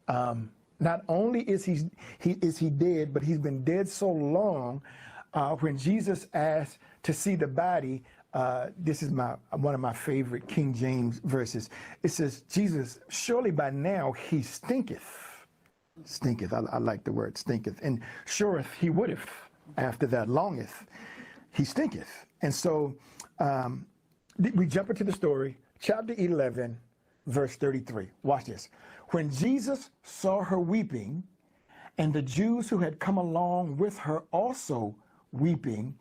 Not only is he dead, but he's been dead so long. When Jesus asked to see the body, this is one of my favorite King James verses. It says, Jesus, surely by now he stinketh. Stinketh, I like the word stinketh. And sureth he would have, after that longeth, he stinketh. And so we jump into the story, chapter 11, verse 33. Watch this. When Jesus saw her weeping, and the Jews who had come along with her also weeping,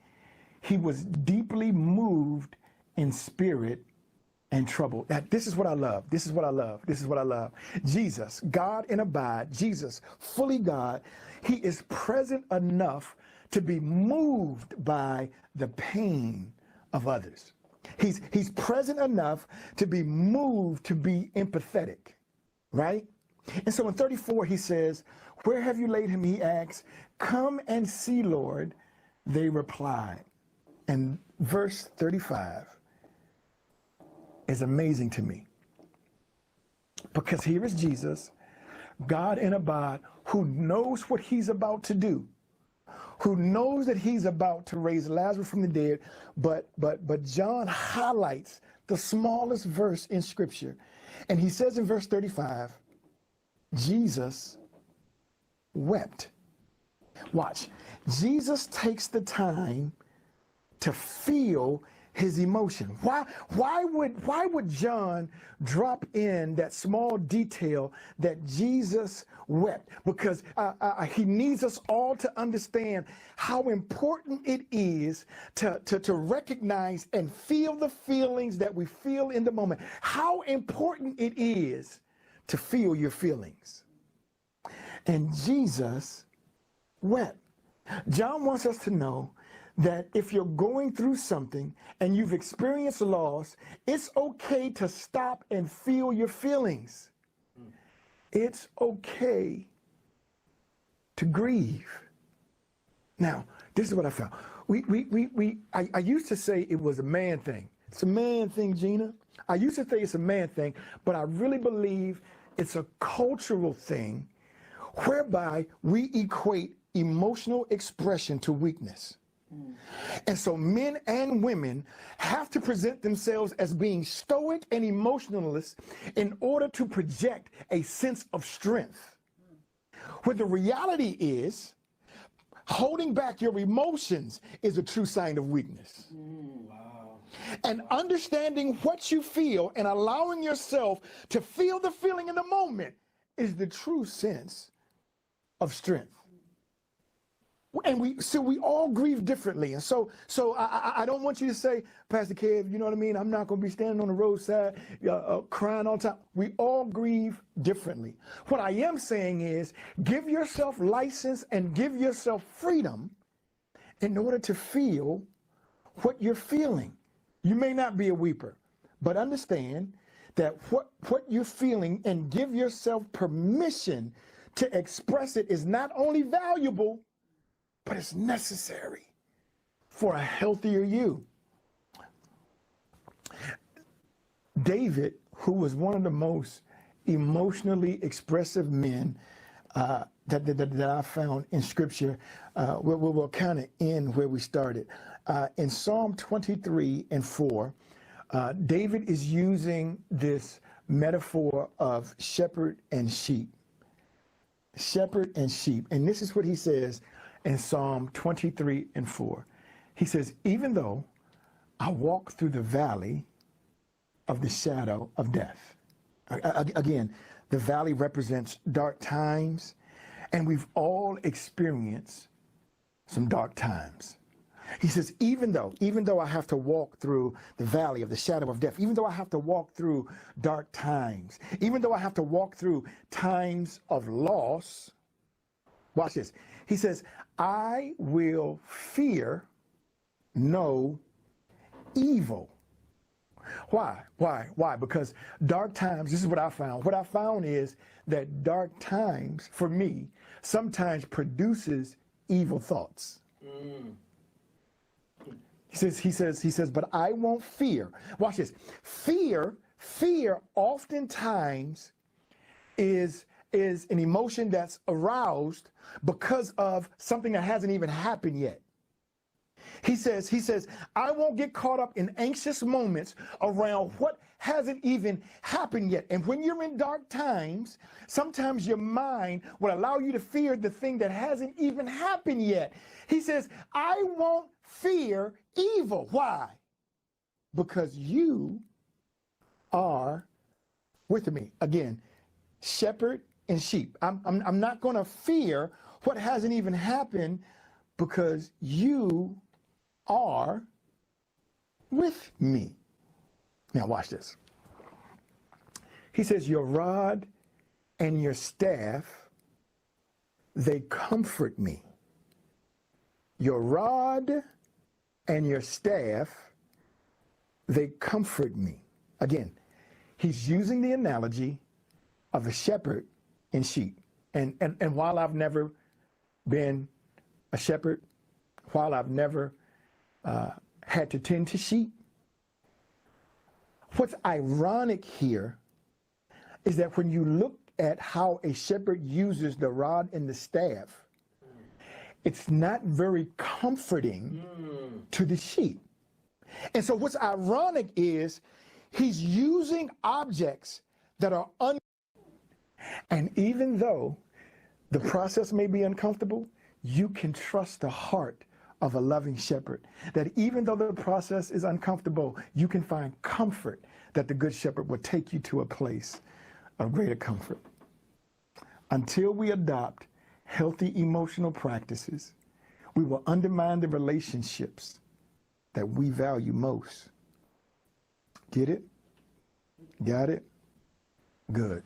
he was deeply moved in spirit and troubled. This is what I love. This is what I love. This is what I love. Jesus, God in abide, Jesus, fully God, he is present enough to be moved by the pain of others. He's present enough to be moved, to be empathetic, right? And so in 34, he says, where have you laid him? He asks, come and see, Lord. They replied. And verse 35 is amazing to me, because here is Jesus, God in abide, who knows what he's about to do, who knows that he's about to raise Lazarus from the dead, but John highlights the smallest verse in Scripture. And he says in verse 35, Jesus wept. Watch. Jesus takes the time to feel his emotion. Why would John drop in that small detail that Jesus wept? Because he needs us all to understand how important it is to recognize and feel the feelings that we feel in the moment. How important it is to feel your feelings. And Jesus wept. John wants us to know that if you're going through something and you've experienced loss, it's okay to stop and feel your feelings. It's okay to grieve. Now, this is what I found. I used to say it was a man thing. It's a man thing, Gina. I used to say it's a man thing, but I really believe it's a cultural thing whereby we equate emotional expression to weakness. And so men and women have to present themselves as being stoic and emotionless in order to project a sense of strength. When the reality is, holding back your emotions is a true sign of weakness. Wow. And understanding what you feel and allowing yourself to feel the feeling in the moment is the true sense of strength. And we all grieve differently. And so I don't want you to say, Pastor Kev, you know what I mean? I'm not going to be standing on the roadside crying all the time. We all grieve differently. What I am saying is give yourself license and give yourself freedom in order to feel what you're feeling. You may not be a weeper, but understand that what you're feeling and give yourself permission to express it is not only valuable, but it's necessary for a healthier you. David, who was one of the most emotionally expressive men that I found in Scripture, we'll kind of end where we started. In Psalm 23 and 4, David is using this metaphor of shepherd and sheep. Shepherd and sheep. And this is what he says in Psalm 23 and 4. He says, even though I walk through the valley of the shadow of death. Again, the valley represents dark times, and we've all experienced some dark times. He says, even though I have to walk through the valley of the shadow of death, even though I have to walk through dark times, even though I have to walk through times of loss, watch this. He says, I will fear no evil. Why? Because dark times, this is what I found. What I found is that dark times, for me, sometimes produces evil thoughts. He says, but I won't fear. Watch this. Fear oftentimes is is an emotion that's aroused because of something that hasn't even happened yet. He says, I won't get caught up in anxious moments around what hasn't even happened yet. And when you're in dark times, sometimes your mind will allow you to fear the thing that hasn't even happened yet. He says, I won't fear evil. Why? Because you are with me. Again, shepherd and sheep. I'm not going to fear what hasn't even happened because you are with me. Now watch this. He says, your rod and your staff, they comfort me. Your rod and your staff, they comfort me. Again, he's using the analogy of a shepherd and sheep. And while I've never been a shepherd, while I've never had to tend to sheep, what's ironic here is that when you look at how a shepherd uses the rod and the staff, it's not very comforting to the sheep. And so what's ironic is he's using objects that are and even though the process may be uncomfortable, you can trust the heart of a loving shepherd, that even though the process is uncomfortable, you can find comfort that the good shepherd will take you to a place of greater comfort. Until we adopt healthy emotional practices, we will undermine the relationships that we value most. Get it? Got it? Good.